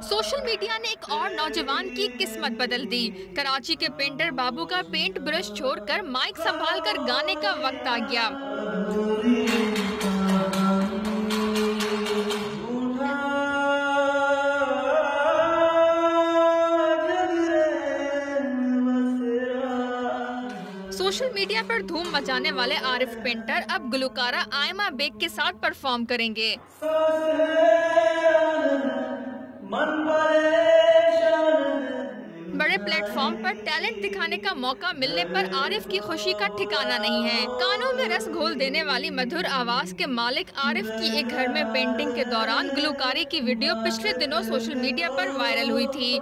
Social media ने एक और नौजवान की किस्मत बदल दी। कराची के पेंटर बाबू का पेंट ब्रश छोड़कर माइक संभालकर गाने का वक्त आ गया। सोशल मीडिया पर धूम मचाने वाले आरिफ पेंटर अब गुलकारा आयमा बेग के साथ परफॉर्म करेंगे। बड़े प्लेटफॉर्म पर टैलेंट दिखाने का मौका मिलने पर आरिफ की खुशी का ठिकाना नहीं है। कानों में रस घोल देने वाली मधुर आवाज के मालिक आरिफ की एक घर में पेंटिंग के दौरान गुलकारी की वीडियो पिछले दिनों सोशल मीडिया पर वायरल हुई थी।